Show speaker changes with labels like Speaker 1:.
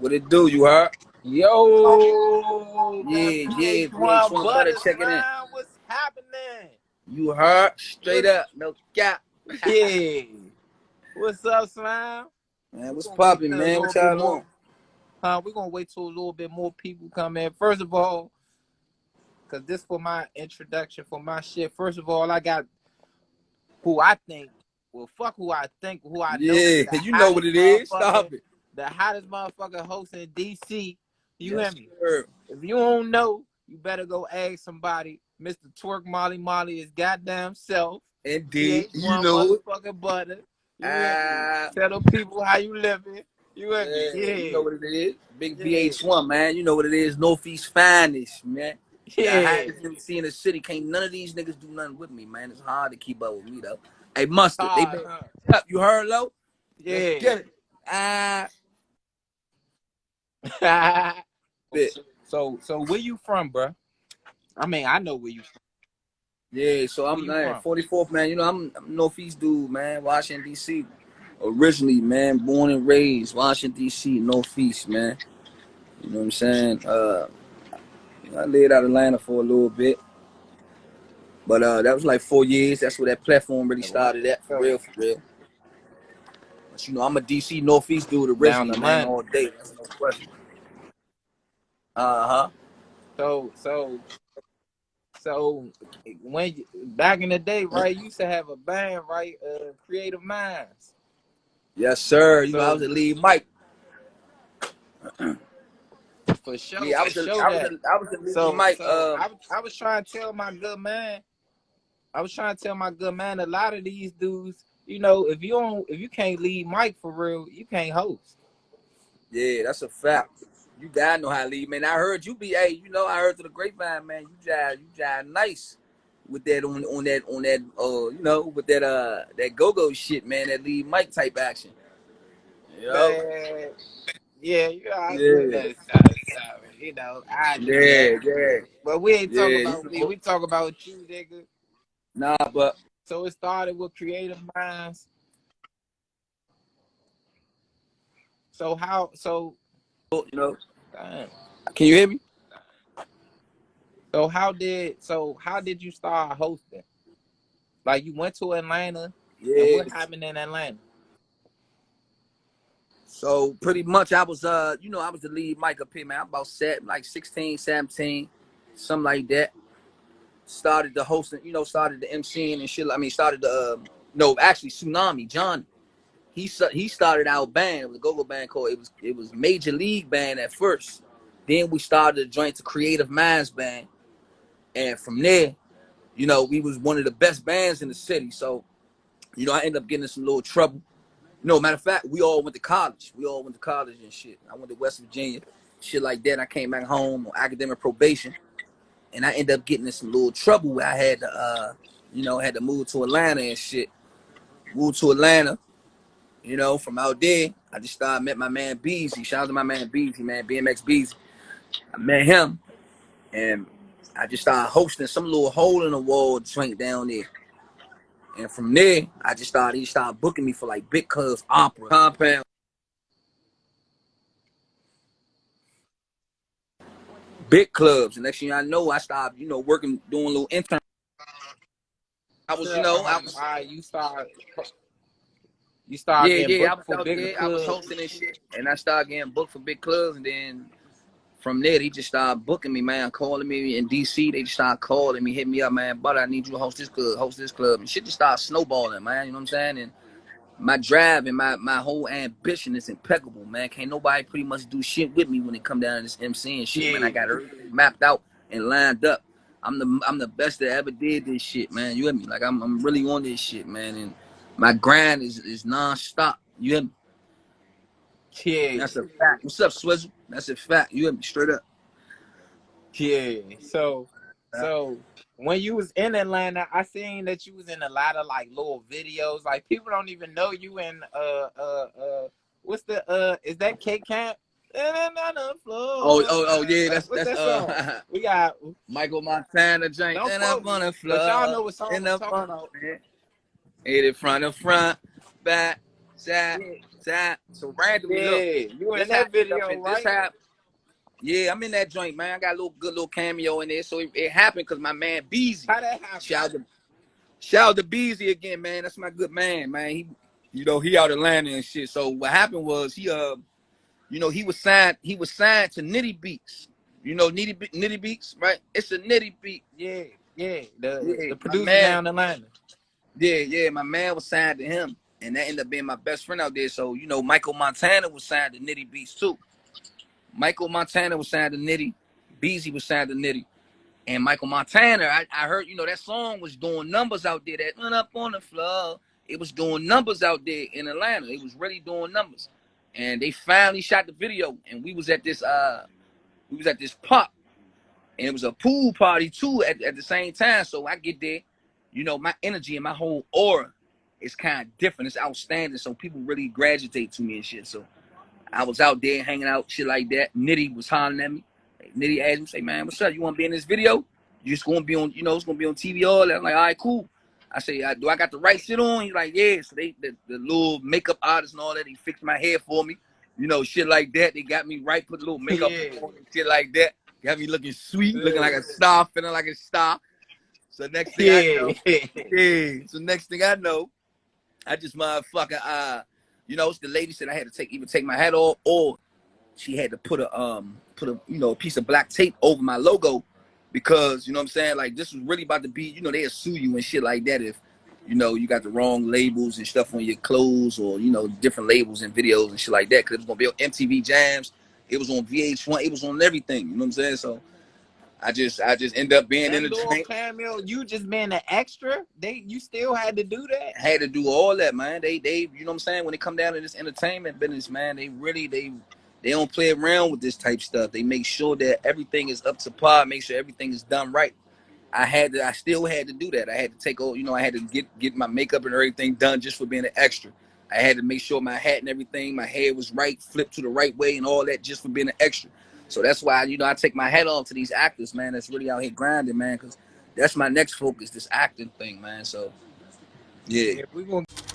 Speaker 1: What it do, you heard?
Speaker 2: Yo,
Speaker 1: Yeah,
Speaker 2: VH1
Speaker 1: VH1 Butta
Speaker 2: Butta
Speaker 1: checking in.
Speaker 2: slime, what's happening?
Speaker 1: You heard? Straight up, no cap.
Speaker 2: Yeah. What's up, slime?
Speaker 1: Man,
Speaker 2: We're
Speaker 1: what's
Speaker 2: gonna wait
Speaker 1: poppin',
Speaker 2: till a
Speaker 1: man?
Speaker 2: little
Speaker 1: What
Speaker 2: bit
Speaker 1: y'all
Speaker 2: more.
Speaker 1: on?
Speaker 2: We're gonna wait till a little bit more people come in. First of all, cause this for my introduction for my shit. First of all, I got who I think. Well, fuck who I think. Who I know is
Speaker 1: Yeah,
Speaker 2: the
Speaker 1: you know what
Speaker 2: hottest
Speaker 1: it is.
Speaker 2: motherfucker.
Speaker 1: Stop it.
Speaker 2: The hottest motherfucker host in DC. You hear
Speaker 1: Yes,
Speaker 2: me?
Speaker 1: sir.
Speaker 2: If you don't know, you better go ask somebody. Mr. Twerk Molly is goddamn self.
Speaker 1: Indeed, you
Speaker 2: VH1
Speaker 1: know it.
Speaker 2: motherfucking Butter. You hear me? Tell them people how you living. You hear me?
Speaker 1: Yeah, you know
Speaker 2: Yeah.
Speaker 1: what it is. Big
Speaker 2: Yeah.
Speaker 1: VH1, man. You know what it is. Northeast finest, man. The
Speaker 2: Yeah.
Speaker 1: hottest MC in the city. Can't none of these niggas do nothing with me, man. It's hard to keep up with me, though. Hey, Mustard, they been
Speaker 2: Huh?
Speaker 1: up. You heard, Lo? Let's
Speaker 2: Yeah.
Speaker 1: get it. Bit.
Speaker 2: so where you from, bro? I mean, I know where you from.
Speaker 1: Yeah, so
Speaker 2: Where
Speaker 1: I'm
Speaker 2: you
Speaker 1: like
Speaker 2: from?
Speaker 1: 44th, man. You know, I'm a Northeast dude, man. Washington, D.C. Originally, man. Born and raised. Washington, D.C., Northeast, man. You know what I'm saying? I lived out of Atlanta for a little bit. But that was like 4 years. That's where that platform really started at, for real, for real. But, you know, I'm a D.C. Northeast dude
Speaker 2: Down
Speaker 1: originally,
Speaker 2: the
Speaker 1: man,
Speaker 2: line.
Speaker 1: all day. That's no question. Uh-huh.
Speaker 2: So when back in the day, right, you used to have a band, right? Creative Minds.
Speaker 1: Yes, sir. You know, I was
Speaker 2: So
Speaker 1: a lead Mike.
Speaker 2: for sure,
Speaker 1: Yeah,
Speaker 2: for sure that.
Speaker 1: I was a lead
Speaker 2: So
Speaker 1: Mike.
Speaker 2: I was trying to tell my good man. I was trying to tell my good man a lot of these dudes, you know, if you can't lead Mike for real, you can't host.
Speaker 1: Yeah, that's a fact. You gotta know how to lead, man. I heard you be, hey, you know, I heard through the grapevine, man. You jive nice with that on that you know, with that go-go shit, man. That lead Mike type action. Yo,
Speaker 2: Man, yeah, you know, I do
Speaker 1: yeah,
Speaker 2: that stuff. You know, I do that.
Speaker 1: yeah, yeah,
Speaker 2: But we ain't talking
Speaker 1: yeah.
Speaker 2: about me. We talk about you, nigga.
Speaker 1: Nah, but
Speaker 2: So it started with Creative Minds.
Speaker 1: you know,
Speaker 2: Damn.
Speaker 1: can you hear me?
Speaker 2: How did you start hosting? Like you went to Atlanta, and
Speaker 1: Yeah.
Speaker 2: what happened in Atlanta?
Speaker 1: So pretty much I was you know, I was the lead Mike up here, man. I'm about like 16, 17, something like that. Started the hosting, you know, started the MCing and shit. I mean, started the no, actually Tsunami John. He started our band. It was a go-go band called it was Major League Band at first. Then we started to join the Creative Minds Band, and from there, you know, we was one of the best bands in the city. So, you know, I ended up getting in some little trouble. No, matter of fact, we all went to college. We all went to college and shit. I went to West Virginia, shit like that. I came back home on academic probation, and I ended up getting in some little trouble where I had to, you know, had to move to Atlanta and shit. Moved to Atlanta, you know, from out there, I just started met my man Beezy. Shout out to my man Beezy, man, BMX Beezy. I met him, and I just started hosting some little hole in the wall joint down there. And from there, he started booking me for like big clubs, opera, compound, big clubs. And next thing I know, I started, you know, working, doing a little intern. I was, you know, I was,
Speaker 2: You start
Speaker 1: yeah,
Speaker 2: getting
Speaker 1: yeah, I
Speaker 2: booked
Speaker 1: was
Speaker 2: for
Speaker 1: out
Speaker 2: bigger
Speaker 1: there, I was
Speaker 2: clubs.
Speaker 1: hosting and shit. And I started getting booked for big clubs. And then from there, they just started booking me, man, calling me in DC. They just started calling me, hit me up, man, but I need you to host this club. And shit just started snowballing, man, you know what I'm saying? And my drive and my whole ambition is impeccable, man. Can't nobody pretty much do shit with me when it come down to this MC and shit, man. I
Speaker 2: Yeah.
Speaker 1: got everything mapped out and lined up. I'm the best that ever did this shit, man. You hear me? Like I'm really on this shit, man. And my grind is non-stop. You hear me?
Speaker 2: Yeah.
Speaker 1: That's a fact. What's up, Swizzle? That's a fact. You hear me? Straight up.
Speaker 2: Yeah. So when you was in Atlanta, I seen that you was in a lot of like little videos. Like people don't even know you in what's the is that K Camp?
Speaker 1: Oh yeah,
Speaker 2: What's that song? We got
Speaker 1: Michael Montana joint.
Speaker 2: don't
Speaker 1: And up
Speaker 2: quote
Speaker 1: on
Speaker 2: me,
Speaker 1: the
Speaker 2: but y'all know
Speaker 1: floor.
Speaker 2: what song
Speaker 1: And
Speaker 2: I'm
Speaker 1: up
Speaker 2: talking
Speaker 1: on
Speaker 2: about.
Speaker 1: it. Hit it front to front, back, side,
Speaker 2: Yeah.
Speaker 1: So randomly, look,
Speaker 2: Yeah, you in
Speaker 1: this how
Speaker 2: that video,
Speaker 1: this
Speaker 2: right?
Speaker 1: how. Yeah, I'm in that joint, man. I got a good little cameo in there. So it happened because my man Beezy,
Speaker 2: How that happen?
Speaker 1: shout out to Beezy again, man. That's my good man, man. He out Atlanta and shit. So what happened was he was signed to Nitty Beats. You know Nitty Beats, right? It's a Nitty Beat.
Speaker 2: Yeah, yeah. The
Speaker 1: Yeah, my
Speaker 2: producer
Speaker 1: man.
Speaker 2: down the line.
Speaker 1: Yeah, my man was signed to him, and that ended up being my best friend out there. So Michael Montana was signed to Nitty Beats too. Michael Montana was signed to Nitty. Beezy was signed to Nitty. And Michael Montana, I heard, that song was doing numbers out there. That went up on the floor. It was doing numbers out there in Atlanta. It was really doing numbers. And they finally shot the video. And we was at this pub. And it was a pool party too at the same time. So I get there, my energy and my whole aura is kind of different. It's outstanding. So people really gravitate to me and shit. So I was out there hanging out, shit like that. Nitty was hollering at me. Nitty asked me, say, man, what's up? You want to be in this video? You just going to be on, it's going to be on TV all that. I'm like, all right, cool. I say, do I got the right shit on? He's like, yeah. So the little makeup artist and all that, they fixed my hair for me. Shit like that. They got me right, put a little makeup on and shit like that. Got me looking sweet, looking like a star, feeling like a star. So next thing I know, I just motherfucking, the lady said I had to either take my hat off or she had to put a piece of black tape over my logo because, what I'm saying? Like, this was really about to be, they'll sue you and shit like that if, you got the wrong labels and stuff on your clothes or, different labels and videos and shit like that. Cause it was going to be on MTV Jams. It was on Vh1. It was on everything. You know what I'm saying? So I just end up being
Speaker 2: That
Speaker 1: in the
Speaker 2: little
Speaker 1: tank.
Speaker 2: cameo, you just being an extra. You still had to do that.
Speaker 1: Had to do all that, man. They you know what I'm saying? When they come down to this entertainment business, man, they don't play around with this type stuff. They make sure that everything is up to par. Make sure everything is done right. I still had to do that. I had to take all, I had to get my makeup and everything done just for being an extra. I had to make sure my hat and everything, my hair was right, flipped to the right way and all that just for being an extra. So that's why, I take my hat off to these actors, man, that's really out here grinding, man, because that's my next focus, this acting thing, man. So, yeah.
Speaker 2: We're going to